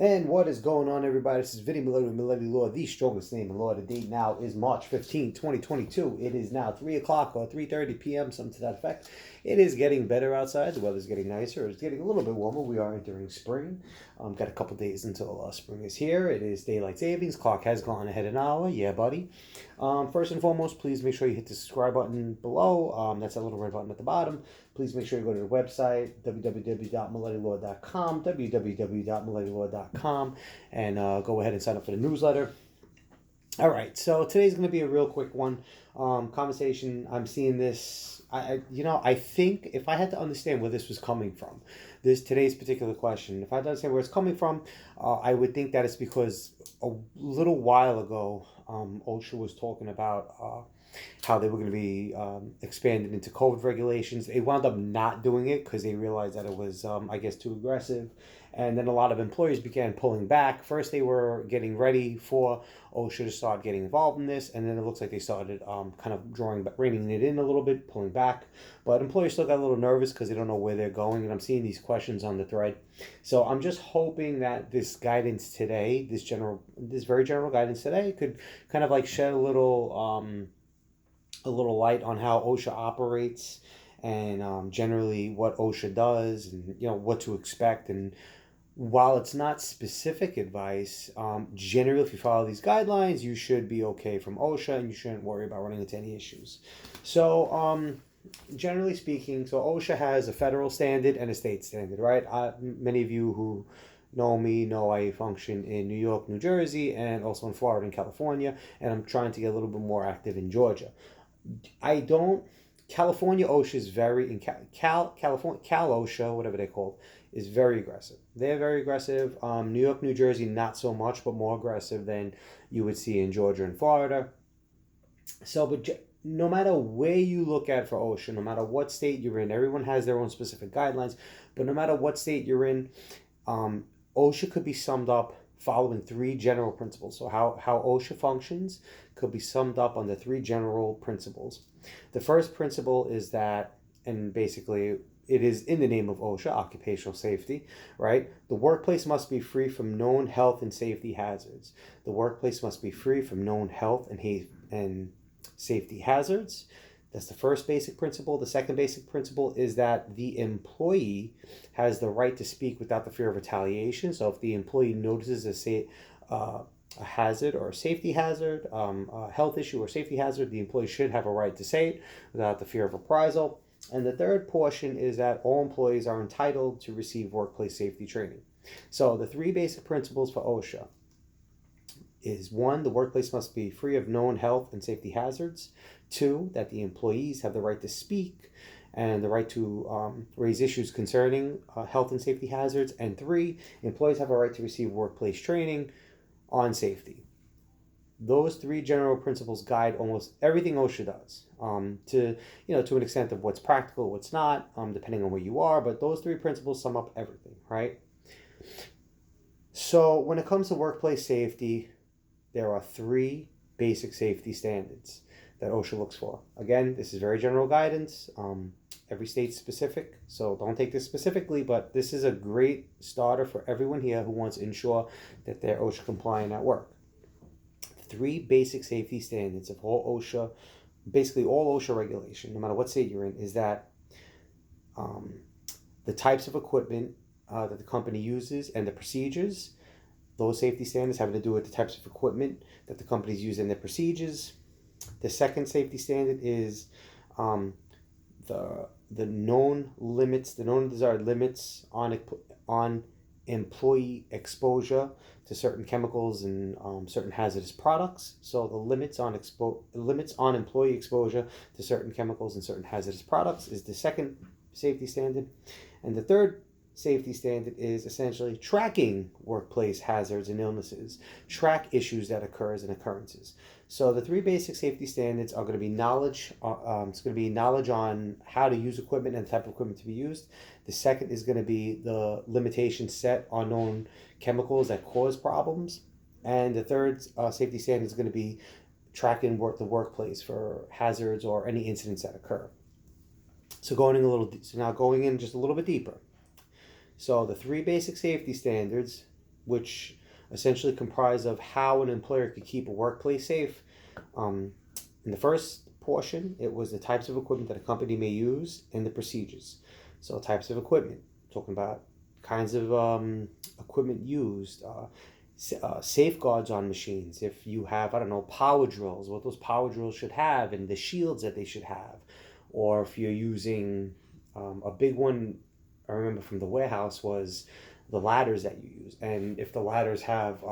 And what is going on, everybody? This is Vinny Milady Law, the strongest name in law. The date now is March 15, 2022. It is now 3 o'clock or 3:30 p.m., something to that effect. It is getting better outside. The weather's getting nicer. It's getting a little bit warmer. We are entering spring. Got a couple days until spring is here. It is daylight savings. Clock has gone ahead an hour. Yeah, buddy. First and foremost, please make sure you hit the subscribe button below. That's that little red button at the bottom. Please make sure you go to the website, www.milettilaw.com, www.milettilaw.com, and go ahead and sign up for the newsletter. All right, so today's going to be a real quick one. Conversation, I'm seeing this, I think if I had to understand where this was coming from, today's particular question, if I had to understand where it's coming from, I would think that it's because a little while ago, Osha was talking about how they were going to be expanded into COVID regulations. They wound up not doing it because they realized that it was, too aggressive. And then a lot of employers began pulling back. First, they were getting ready for OSHA to start getting involved in this. And then it looks like they started kind of reining it in a little bit, pulling back. But employers still got a little nervous because they don't know where they're going. And I'm seeing these questions on the thread. So I'm just hoping that this guidance today, this very general guidance today, could kind of like shed a little light on how OSHA operates and generally what OSHA does and what to expect. And while it's not specific advice, generally if you follow these guidelines, you should be okay from OSHA and you shouldn't worry about running into any issues. So generally speaking, so OSHA has a federal standard and a state standard, right? Many of you who know me know I function in New York, New Jersey, and also in Florida and California, and I'm trying to get a little bit more active in Georgia. California OSHA is Cal OSHA, whatever they call it, is very aggressive. They're very aggressive. New York, New Jersey, not so much, but more aggressive than you would see in Georgia and Florida. So, but no matter where you look at for OSHA, no matter what state you're in, everyone has their own specific guidelines, but no matter what state you're in, OSHA could be summed up following three general principles. So how OSHA functions could be summed up under three general principles. The first principle is that, and basically it is in the name of OSHA, occupational safety, right? The workplace must be free from known health and safety hazards. The workplace must be free from known health and safety hazards. That's the first basic principle. The second basic principle is that the employee has the right to speak without the fear of retaliation. So if the employee notices a hazard or a safety hazard, a health issue or safety hazard, the employee should have a right to say it without the fear of reprisal. And the third portion is that all employees are entitled to receive workplace safety training. So the three basic principles for OSHA is: one, the workplace must be free of known health and safety hazards. Two, that the employees have the right to speak and the right to raise issues concerning health and safety hazards. And three, employees have a right to receive workplace training on safety. Those three general principles guide almost everything OSHA does, to an extent of what's practical, what's not, depending on where you are. But those three principles sum up everything, right? So when it comes to workplace safety, there are three basic safety standards that OSHA looks for. Again, this is very general guidance. Every state's specific, so don't take this specifically, but this is a great starter for everyone here who wants to ensure that they're OSHA compliant at work. Three basic safety standards of all OSHA, basically all OSHA regulation, no matter what state you're in, is that the types of equipment that the company uses and the procedures. Those safety standards having to do with the types of equipment that the companies use and their procedures. The second safety standard is the known limits, the known desired limits on employee exposure to certain chemicals and certain hazardous products. So the limits on employee exposure to certain chemicals and certain hazardous products is the second safety standard. And the third safety standard is essentially tracking workplace hazards and illnesses, track issues that occurs and occurrences. So the three basic safety standards are going to be knowledge. It's going to be knowledge on how to use equipment and the type of equipment to be used. The second is going to be the limitations set on known chemicals that cause problems. And the third safety standard is going to be tracking the workplace for hazards or any incidents that occur. So now going in just a little bit deeper. So the three basic safety standards which essentially comprise of how an employer could keep a workplace safe. Um, in the first portion, it was the types of equipment that a company may use and the procedures. So types of equipment, talking about kinds of equipment used, safeguards on machines. If you have, I don't know, power drills, what those power drills should have and the shields that they should have. Or if you're using a big one, I remember from the warehouse, was the ladders that you use. And if the ladders have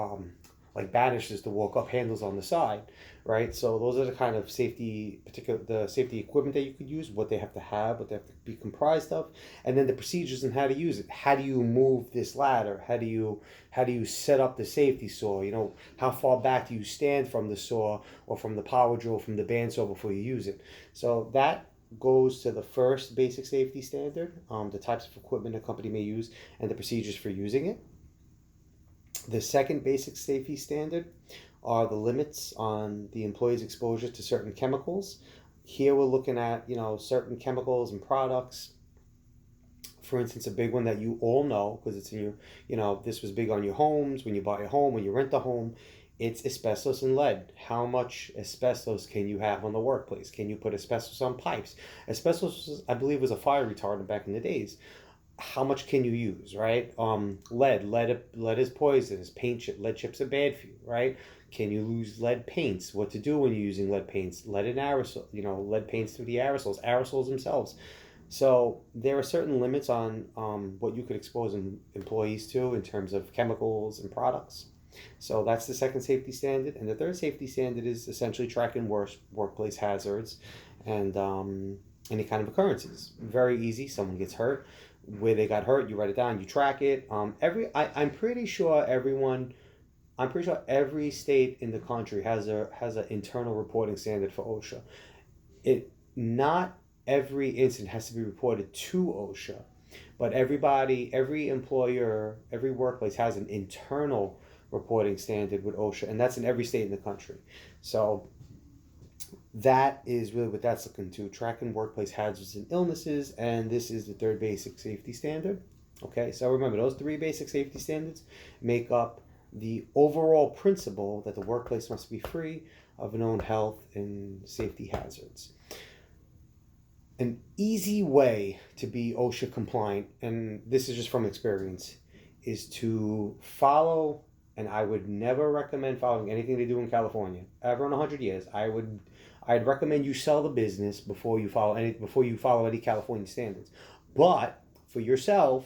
like banisters to walk up, handles on the side, right? So those are the kind of the safety equipment that you could use, what they have to have, what they have to be comprised of, and then the procedures and how to use it. How do you move this ladder? How do you set up the safety saw? You know, how far back do you stand from the saw or from the power drill, from the bandsaw before you use it? So that goes to the first basic safety standard, the types of equipment a company may use and the procedures for using it. The second basic safety standard are the limits on the employee's exposure to certain chemicals. Here we're looking at, certain chemicals and products. For instance, a big one that you all know, because it's in your, this was big on your homes, when you buy a home, when you rent a home, it's asbestos and lead. How much asbestos can you have on the workplace? Can you put asbestos on pipes? Asbestos, I believe, was a fire retardant back in the days. How much can you use, right? Lead is poisonous. Lead chips are bad for you, right? Can you use lead paints? What to do when you're using lead paints? Lead and aerosol, lead paints through the aerosols themselves. So there are certain limits on what you could expose employees to in terms of chemicals and products. So that's the second safety standard. And the third safety standard is essentially tracking workplace hazards and any kind of occurrences. Very easy. Someone gets hurt. Where they got hurt, you write it down, you track it. I'm pretty sure every state in the country has an internal reporting standard for OSHA. Not every incident has to be reported to OSHA, but every employer, every workplace has an internal reporting standard with OSHA, and that's in every state in the country. So that is really what that's looking to, tracking workplace hazards and illnesses, and this is the third basic safety standard. Okay, so remember, those three basic safety standards make up the overall principle that the workplace must be free of known health and safety hazards. An easy way to be OSHA compliant, and this is just from experience, is to follow, and I would never recommend following anything they do in California, ever in 100 years. I'd recommend you sell the business before you follow any California standards. But for yourself,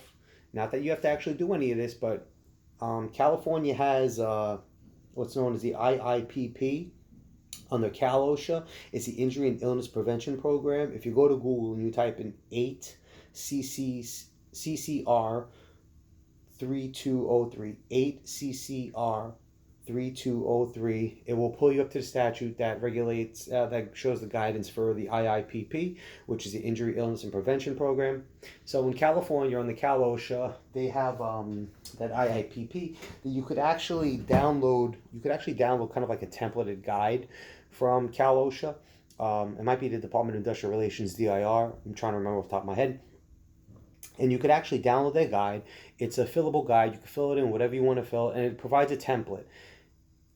not that you have to actually do any of this, but California has what's known as the IIPP under Cal OSHA. It's the Injury and Illness Prevention Program. If you go to Google and you type in 8 CCR 3203, 8 CCR 3203, it will pull you up to the statute that regulates, that shows the guidance for the IIPP, which is the Injury, Illness, and Prevention Program. So in California, on the Cal OSHA, they have that IIPP that you could actually download. You could actually download kind of like a templated guide from Cal OSHA. It might be the Department of Industrial Relations, DIR. I'm trying to remember off the top of my head. And you could actually download their guide. It's a fillable guide. You can fill it in whatever you want to fill, and it provides a template.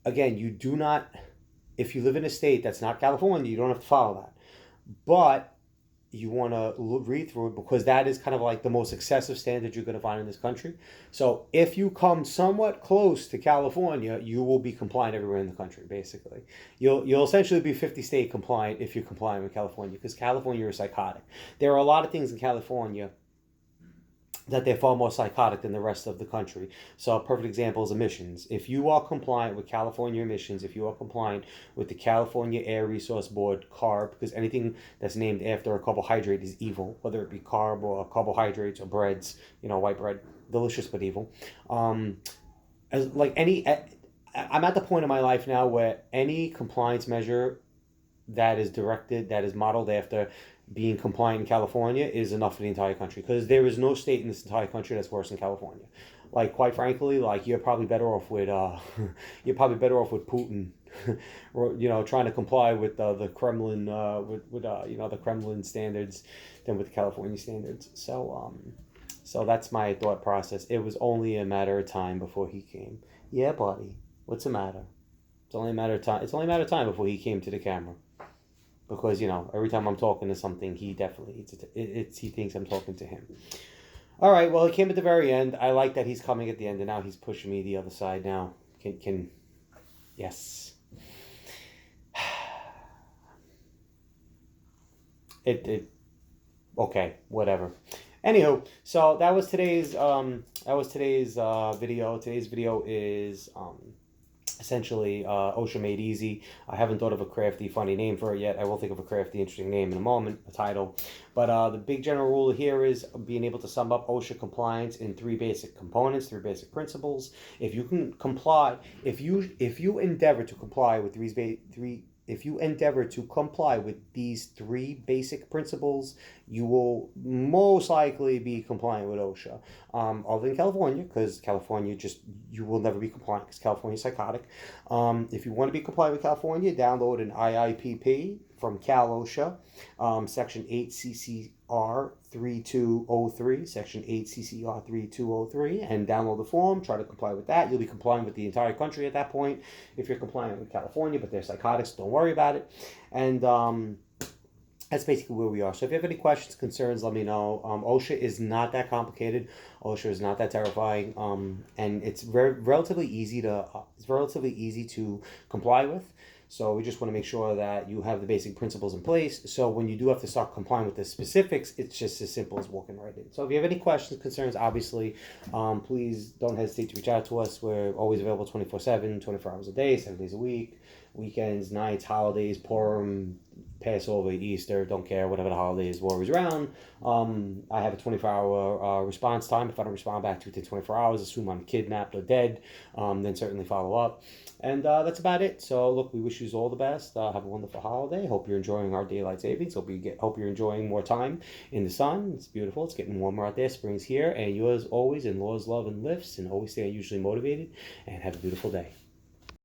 Again, you do not, if you live in a state that's not California, you don't have to follow that. But you want to read through it because that is kind of like the most excessive standard you're going to find in this country. So if you come somewhat close to California, you will be compliant everywhere in the country, basically. You'll essentially be 50 state compliant if you're compliant with California, because California is psychotic. There are a lot of things in California that they're far more psychotic than the rest of the country. So a perfect example is emissions. If you are compliant with California emissions, if you are compliant with the California Air Resource Board, CARB, because anything that's named after a carbohydrate is evil, whether it be carb or carbohydrates or breads, white bread, delicious but evil. I'm at the point in my life now where any compliance measure that is modeled after being compliant in California is enough for the entire country, because there is no state in this entire country that's worse than California. Like, quite frankly, like, you're probably better off with Putin, or, trying to comply with the Kremlin the Kremlin standards than with the California standards. So So that's my thought process. It was only a matter of time before he came. Yeah, buddy. What's the matter? It's only a matter of time. It's only a matter of time before he came to the camera. Because, every time I'm talking to something, he definitely, he thinks I'm talking to him. All right, well, he came at the very end. I like that he's coming at the end, and now he's pushing me the other side now. Yes. Okay, whatever. Anywho, so that was today's video. Today's video is essentially Osha Made Easy. I haven't thought of a crafty, funny name for it yet. I will think of a crafty, interesting name in a moment, a title. But the big general rule here is being able to sum up OSHA compliance in 3 basic components, 3 basic principles. If you can comply, if you endeavor to comply with if you endeavor to comply with these 3 basic principles, you will most likely be compliant with OSHA. Other than California, because California you will never be compliant because California is psychotic. If you want to be compliant with California, download an IIPP from Cal OSHA, Section 8 CCR 3203, Section 8 CCR 3203, and download the form. Try to comply with that. You'll be compliant with the entire country at that point if you're compliant with California, but they're psychotics. Don't worry about it. And that's basically where we are. So if you have any questions, concerns, let me know. OSHA is not that complicated. OSHA is not that terrifying, and it's relatively easy to comply with. So we just want to make sure that you have the basic principles in place. So when you do have to start complying with the specifics, it's just as simple as walking right in. So if you have any questions, concerns, obviously, please don't hesitate to reach out to us. We're always available 24/7, 24 hours a day, 7 days a week, weekends, nights, holidays, Purim, Passover, Easter, don't care, whatever the holiday is, we're always around. I have a 24-hour response time. If I don't respond back to you within 24 hours, assume I'm kidnapped or dead, then certainly follow up. And that's about it. So, look, we wish you all the best. Have a wonderful holiday. Hope you're enjoying our daylight savings. Hope you're enjoying more time in the sun. It's beautiful. It's getting warmer out there. Spring's here. And yours always in laws, love, and lifts. And always stay unusually motivated. And have a beautiful day.